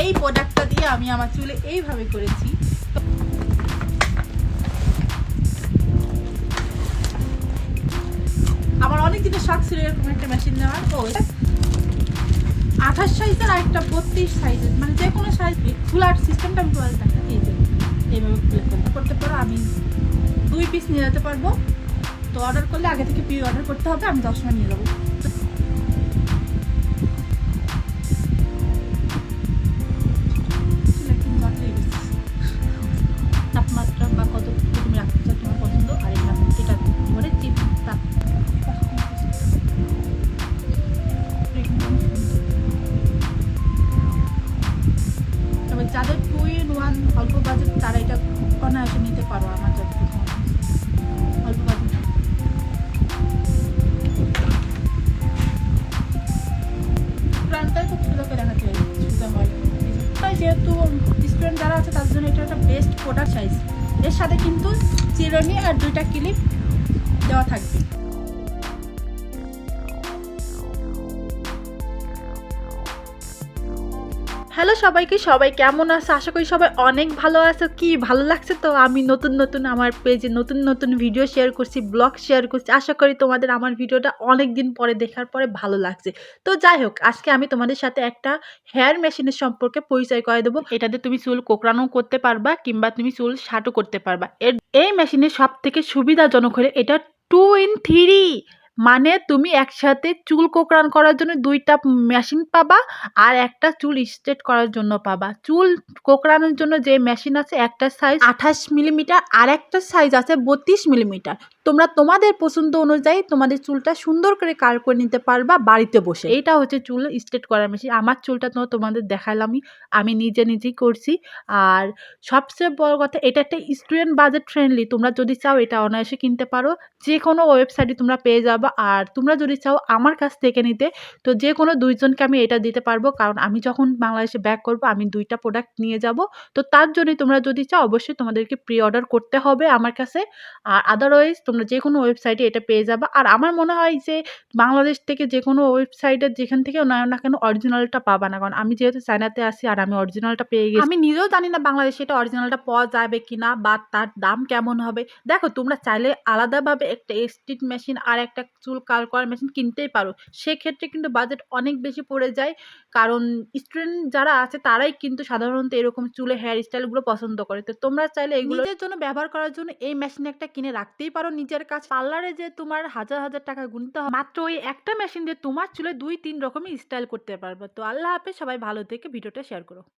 এই প্রোডাক্টটা দিয়ে আমি আমার চুলে এইভাবে করেছি। আমার অনেক দিনের শখ ছিল এরকম একটা মেশিন নেওয়ার। তো 28 সাইজের আর একটা 32 সাইজের, মানে যে কোনো সাইজ খোলার সিস্টেমটা আমি বলে দেখা এই যে এইভাবে খুলে করতে পারো। আমি 2 পিস নিয়ে যেতে পারবো। তো অর্ডার করলে আগে থেকে প্রি অর্ডার করতে হবে, আমি 10 সময় নিয়ে যাবো। তাপমাত্রা বা কত তুমি রাখতে চাও তোমার পছন্দ। আর এটা ধরে চিপ তাপ তবে যাদের 2-in-1 অল্প বাজেট তারা এটা অনায়াসে নিতে পারো। আমার যাদের অল্প বাজেট প্ল্যানটাই খুব সুন্দর করে দেখাতে সুবিধা হয়। যেহেতু স্টুডেন্ট যারা আছে তার জন্য এটা একটা বেস্ট প্রোডাক্ট সাইজ। এর সাথে কিন্তু চিরুনি আর 2টা ক্লিপ দেওয়া থাকবে। হ্যালো সবাইকে, সবাই কেমন আছে? আশা করি সবাই অনেক ভালো আছে। কি ভালো লাগছে তো আমি নতুন নতুন আমার পেজে নতুন নতুন ভিডিও শেয়ার করছি, ব্লগ শেয়ার করছি। আশা করি তোমাদের আমার ভিডিওটা অনেক দিন পরে দেখার পরে ভালো লাগছে। তো যাই হোক, আজকে আমি তোমাদের সাথে একটা হেয়ার মেশিনের সম্পর্কে পরিচয় করে দেবো। এটাতে তুমি চুল কোঁকড়ানো করতে পারবা কিংবা তুমি চুল শাটও করতে পারবা। এই মেশিনের সব থেকে সুবিধাজনক হলে এটা 2 in 3, মানে তুমি একসাথে চুল কোঁকড়ানো করার জন্য 2টা মেশিন পাবা আর একটা চুল স্ট্রেট করার জন্য পাবা। চুল কোঁকড়ানোর জন্য যে মেশিন আছে একটা সাইজ 28 মিলিমিটার আর একটা সাইজ আছে 32 মিলিমিটার। তোমরা তোমাদের পছন্দ অনুযায়ী তোমাদের চুলটা সুন্দর করে কার করে নিতে পারবা বাড়িতে বসে। এইটা হচ্ছে চুল স্ট্রেট করার মেশিন। আমার চুলটা তো তোমাদের দেখালামই, আমি নিজেই করছি। আর সবচেয়ে বড় কথা, এটা একটা স্টুডেন্ট বাজেট ফ্রেন্ডলি। তোমরা যদি চাও এটা অনায়াসে কিনতে পারো, যে কোনো ওয়েবসাইটে তোমরা পেয়ে যাবে। আর তোমরা যদি চাও আমার কাছ থেকে নিতে, তো যে কোনো 2 জনকে আমি এটা দিতে পারবো, কারণ আমি যখন বাংলাদেশে ব্যাক করবো আমি 2টা প্রোডাক্ট নিয়ে যাব। তো তার জন্যই তোমরা যদি চাও অবশ্যই তোমাদেরকে প্রি অর্ডার করতে হবে আমার কাছে। আর আদারওয়াইজ তোমরা যে কোনো ওয়েবসাইটে এটা পেয়ে যাবে। আর আমার মনে হয় যে বাংলাদেশ থেকে যে কোনো ওয়েবসাইটে যেখান থেকেও নাও না কেন অরিজিনালটা পাবা না, কারণ আমি যেহেতু চায়নাতে আছি আর আমি অরিজিনালটা পেয়ে গেছি। আমি নিজেও জানি না বাংলাদেশে এটা অরিজিনালটা পাওয়া যাবে কিনা বা তার দাম কেমন হবে। দেখো, তোমরা চাইলে আলাদাভাবে একটা স্ট্রিট মেশিন আর একটা চুল কালার করার মেশিন কিনতেই পারো। সেক্ষেত্রে কিন্তু বাজেট অনেক বেশি পড়ে যায়, কারণ স্টুডেন্ট যারা আছে তারাই কিন্তু সাধারণত এরকম চুলে হেয়ার স্টাইলগুলো পছন্দ করে। তো তোমরা চাইলে এগুলো নিজের জন্য ব্যবহার করার জন্য এই মেশিন একটা কিনে রাখতেই পারো নিজের কাছে। পার্লারে যে তোমার হাজার হাজার টাকা গুনতে হয়, মাত্র ওই একটা মেশিন দিয়ে তোমার চুলে 2-3 রকমের স্টাইল করতে পারবে। তো আল্লাহ হাফেজ, সবাই ভালো থেকে ভিডিওটা শেয়ার করো।